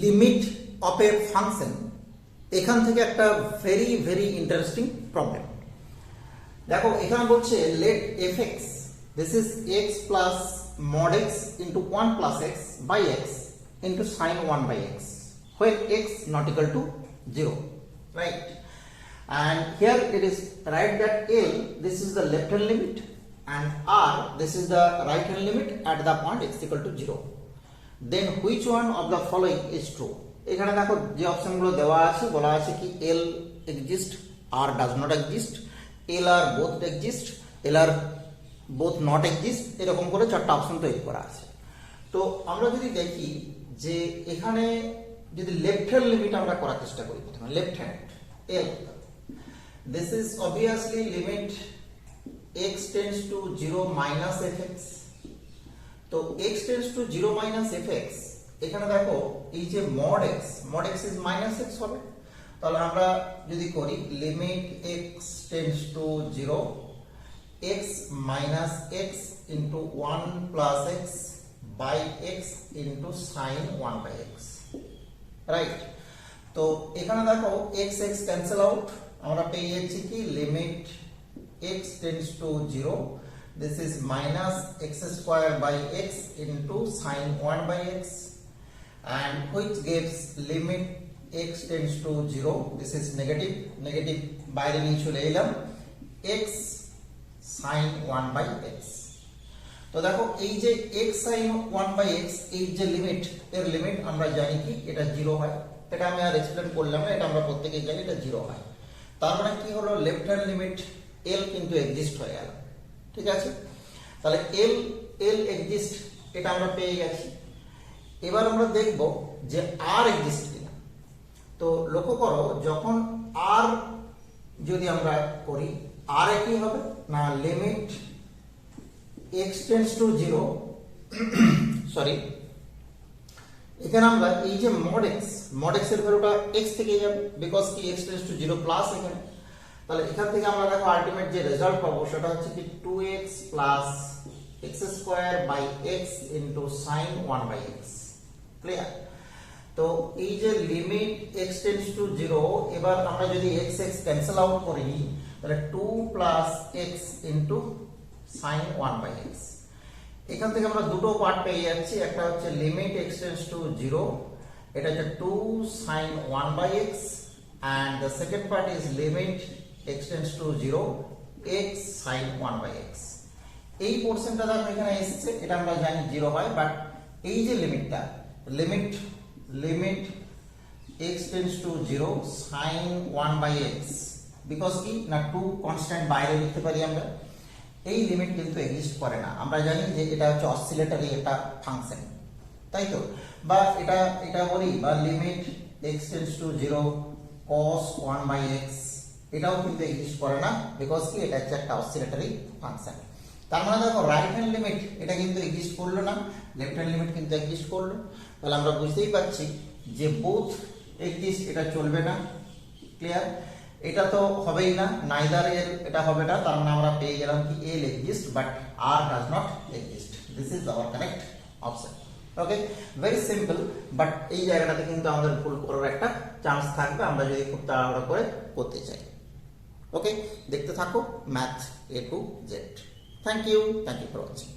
Limit of A function, এখান থেকে একটা ভেরি ভেরি ইন্টারেস্টিং প্রবলেম। দেখো এখানে বলছে let f x, this is x plus mod x into 1 plus x by x into sin 1 by x when x not equal to 0, right? And here it is write that L, this is the left hand limit, and R, this is the right hand limit at the point x equal to 0. Then which one of the following is true? এখানে দেখো যে অপশনগুলো দেওয়া আছে, বলা আছে কি L exist, R does not exist, L are both exist, L are both not exist, এরকম করে চারটা অপশন তৈরি করা আছে। তো আমরা যদি দেখি যে এখানে যদি লেফট হ্যান্ড লিমিট আমরা করার চেষ্টা করি, প্রথমে left hand L, this is obviously limit x tends to 0 minus fx, তো x tends to 0 minus fx, এখানে দেখো এই যে mod x is minus x হবে, তাহলে আমরা যদি করি limit x tends to 0 x minus x into 1 plus x by x into sin 1 by x, right? তো এখানে দেখো x cancel out, আমরা পেয়ে যাচ্ছি কি limit x tends to 0, this is minus x square by x into sin 1 by x, and which gives limit x tends to 0, this is negative বাইরে নিয়ে চলে এলাম, x sin 1 by x। তো দেখো এই যে x sin 1 by x, এই যে লিমিট, এর লিমিট আমরা জানি কি এটা 0 হয়, এটা আমি আর এক্সপ্লেন করলাম না, এটা আমরা প্রত্যেকেই জানি এটা 0 হয়। তার মানে কি হলো, লেফট হ্যান্ড লিমিট L কিন্তু এক্সিস্ট হয়ে গেল, ঠিক আছে? তাহলে L এক্সিস্ট, এটা আমরা পেয়ে গেছি। এবার আমরা দেখব যে R এক্সিস্ট কিনা। তো লক্ষ্য করো যখন R যদি আমরা করি, R এ কি হবে না, limit x tends to 0, sorry এখানে আমরা এই যে mod x এর ভ্যালুটা x থেকে যাবে, বিকজ কি x টেন্ডস টু 0 প্লাস এখানে, তাহলে এখান থেকে আমরা দেখো আলটিমেট যে রেজাল্ট পাবো সেটা হচ্ছে কি 2x plus x square by x into sin 1 by x, clear? তো এই যে লিমিট x টেন্ডস টু 0, এবার আমরা যদি x ক্যান্সেল আউট করি, তাহলে 2 plus x into sin 1 by x, এখান থেকে আমরা দুটো পার্ট পেয়ে যাচ্ছি, একটা হচ্ছে লিমিট x টেন্ডস টু 0, এটা হচ্ছে 2 sin 1 by x, and the second part is limit x tends to 0 x sin 1 by x। এই পোরশনটা দেখো এখানে এসেছে, এটা আমরা জানি 0 হয়, বাট এই যে লিমিটটা, limit x tends to 0 sin 1 by x, because কি না 2 কনস্ট্যান্ট বাইরে লিখতে পারি আমরা, এই লিমিট কিন্তু এক্সিস্ট করে না। আমরা জানি যে এটা হচ্ছে অসিলেটরি একটা ফাংশন, তাই তো? বা এটা বলি, বা limit x tends to 0 cos 1 by x, এটাও কিন্তু এক্সিস্ট করে না, বিকজ কি এটা হচ্ছে একটা অসিলেটরি ফাংশন। তার মানে দেখো রাইট হ্যান্ড লিমিট এটা কিন্তু এক্সিস্ট করলো না, লেফট হ্যান্ড লিমিট কিন্তু এক্সিস্ট করলো। তাহলে আমরা বুঝতেই পারছি যে বোথ এক্সিস্ট, এটা চলবে না, ক্লিয়ার? এটা তো হবেই না, নাইদার এর এটা হবে না, তার মানে আমরা পেয়ে গেলাম কি L exist but R does not exist, this is our correct option. Okay, very simple, but এই জায়গাটাতে কিন্তু আমাদের ভুল করার একটা চান্স থাকবে আমরা যদি খুব তাড়াহুড়ো করে করতে চাই। ওকে, দেখতে থাকো math A to Z। Thank you for watching.